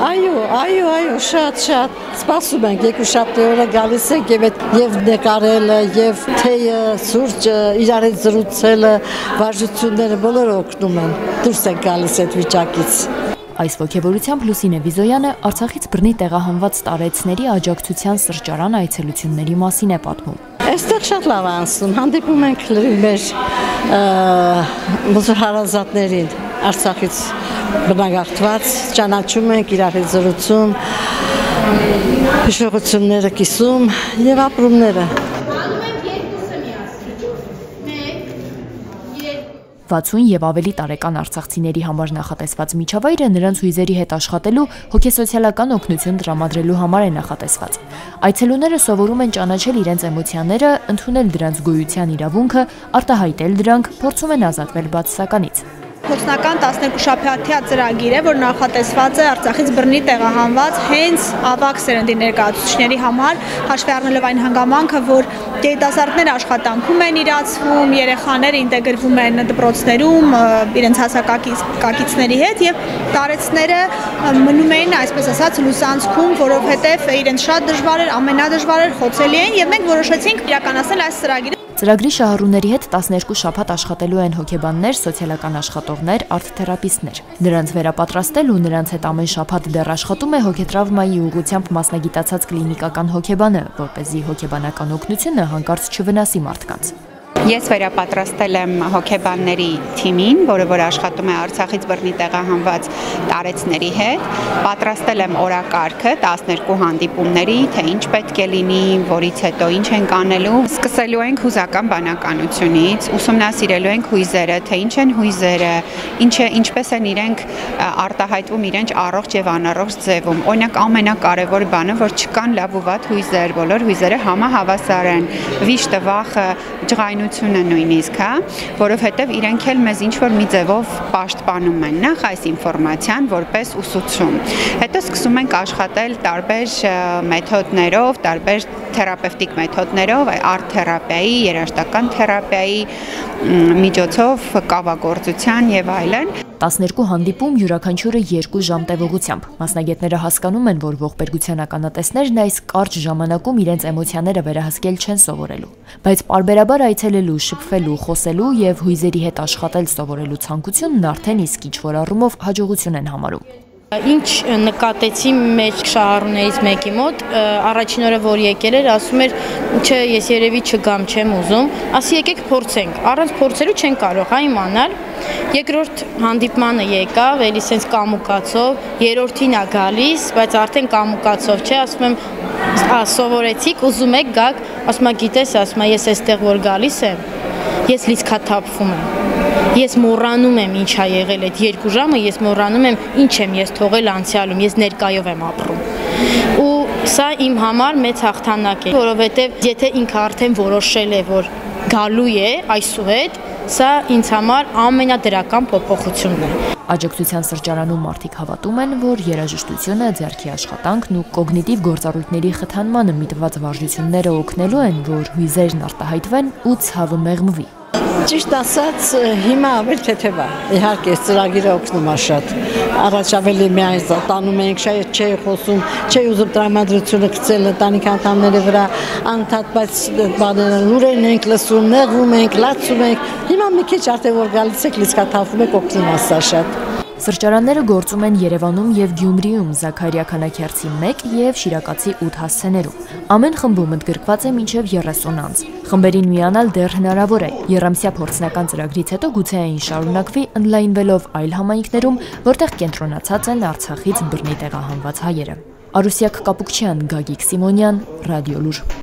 Այո, շատ սպասում ենք, երկուշաբթի օրը գալիս ենք եւ նկարելը, եւ թեյը, սուրճը, իրար հետ զրուցելը, վարժությունները բոլորը օգնում են, դուրս են գալիս այդ վիճակից։ Այս ոգևորությամբ Լուսինե Վիզոյանը Արցախից բռնի տեղահանված տարեցների աջակցության սրճարան այցելությունների մասին է պատմում։ Այստեղ շատ լավ անցնում, հանդիպում ենք մեր հարազատներին, Արցախից բնագաղթված, ճանաչում ենք, իրար հետ զրուցում, հիշողությունները կիսում եւ ապրումները։ 60 եւ ավելի տարեկան արցախցիների համար նախատեսված միջավայրը նրանց հույզերի հետ աշխատելու հոգեսոցիալական օգնություն տրամադրելու համար է նախատեսված։ Այցելուները սովորում են ճանաչել իրենց էմոցիաները, ընդունել դրանց գոյության իրավունքը, արտահայտել դրանք, փորձում են ազատվել բացասականից։ Փորձնական 12-շաբաթյա ծրագիր է, որ նախատեսված է Արցախից բռնի տեղահանված հենց ավագ սերնդի ներկայացուցիչների համար, հաշվի առնելով այն հանգամանքը, որ երիտասարդները աշխատանքում են իրացվում, երեխաները ինտեգրվում են դպրոցներում իրենց հասակակիցների հետ եւ տարեցները մնում էին, այսպես ասած, լուսանցքում, որովհետեւ իրենց շատ դժվար էր, ամենադժվար էր, խոցելի էին եւ մենք որոշեցինք իրականացնել այս ծրագիրը։ Ծրագրի շահառուների հետ 12 շաբաթ աշխատելու են հոգեբաններ, սոցիալական աշխատողներ, արտ-թերապիստներ։ Նրանց վերապատրաստել ու նրանց հետ ամեն շաբաթ դեռ աշխատում է հոգետրավմայի ուղղությամբ մասնագիտացած կլինիկական հոգեբանը, որպեսզի հոգեբանական օգնությունը հանկարծ չվնասի մարդկանց։ Ես վերապատրաստել եմ հոգեբանների թիմին, որը որ աշխատում է Արցախից բռնի տեղահանված տարեցների հետ, պատրաստել եմ օրակարգը 12 հանդիպումների, թե ինչ պետք է լինի, որից հետո ինչ ենք անելու։ Սկսելու ենք հուզական բանականությունից, ուսումնասիրելու ենք հույզերը, թե ինչ են հույզերը, ինչպես են իրենք արտահայտվում իրենց առողջ եւ անառողջ ձևում։ Օրինակ ամենակարևոր բանը, որ չկան լավ ու վատ հույզեր, բոլոր հույզերը համահավասար են, վիշտը, վախը, ջղայնությունը նույնիսկ, որովհետև իրենք էլ մեզ ինչ-որ մի ձևով պաշտպանում են, նախ այս ինֆորմացիան որպես ուսուցում։ Հետո սկսում ենք աշխատել տարբեր մեթոդներով, տարբեր թերապևտիկ մեթոդներով, արտ-թերապիայի, երաժշտական թերապիայի միջոցով, կավագործության եւ այլն։ 12 հանդիպում յուրաքանչյուրը 2 ժամ տևողությամբ։ Մասնագետները հասկանում են, որ ողբերգության ականատեսներն այս կարճ ժամանակում իրենց էմոցիաները վերահսկել չեն սովորելու, բայց պարբերաբար այցելելու, շփվելու, խոսելու եւ հույզերի հետ աշխատել սովորելու ցանկությունն արդեն իսկ ինչ-որ առումով հաջողություն են համարում։ Ինչ նկատեցի մեր շահառուներից մեկի մոտ, առաջին օրը որ եկել էր, ասում էր, չէ, ես երևի չգամ, չեմ ուզում, ասի եկեք փորձենք, առանց փորձելու չեն կարող իմանալ։ Երկրորդ հանդիպմանը եկավ, էլի սենց կամուկացով, երրորդին է գալիս, բայց արդեն կամուկացով չէ, ասում եմ, սովորեցիք, ուզում եք գաք, ասում եմ, գիտես, ասում եմ, ես այստեղ որ գալիս եմ, ես լիցքաթափվում եմ։ Ես մոռանում եմ ինչ ա եղել այդ 2 ժամը, ես մոռանում եմ ինչ եմ ես թողել անցյալում, ես ներկայով եմ ապրում։ Ու սա իմ համար մեծ հաղթանակ է, որովհետև եթե ինքը արդեն որոշել է, որ գալու է այսուհետ, սա ինձ համար ամենադրական փոփոխությունն է։ Աջակցության սրճարանում մարդիկ հավատում են, որ երաժշտությունը, ձեռքի աշխատանքն ու կոգնիտիվ գործառույթների խթանմանը միտված վարժությունները օգնելու են, որ հույզերն արտահայտվեն ու ցավը մեղմվի։ Ճիշտ ասած, հիմա ավելի թեթև է, իհարկե ծրագիրը օգնում է շատ։ Առաջ ավելի միայն տանում ենք, չէի խոսում, չէի ուզում տրամադրությունը գցել ընտանիքի անդամների վրա, անընդհատ, բայց լուրերն ենք լսում, նեղվում ենք, լացում ենք։ Հիմա մի քիչ արդեն որ գալիս եք, լիցքաթափվում եք, օգնում է սա շատ։ Սրճարանները գործում են Երևանում եւ Գյումրիում, Զաքարիա Քանաքերցի 1 եւ Շիրակացի 8 հասցեներում։ Ամեն խմբում ընդգրկված է մինչեւ 30 անձ։ Խմբերին միանալ դեռ հնարավոր է։ Երամսյա փորձնական ծրագրից հետո գուցե այն շարունակվի ընդլայնվելով այլ համայնքներում, որտեղ կենտրոնացած են Արցախից բռնի տեղահանված հայերը։ Արուսյակ Կապուկչյան, Գագիկ Սիմոնյան, Ռադիոլուր։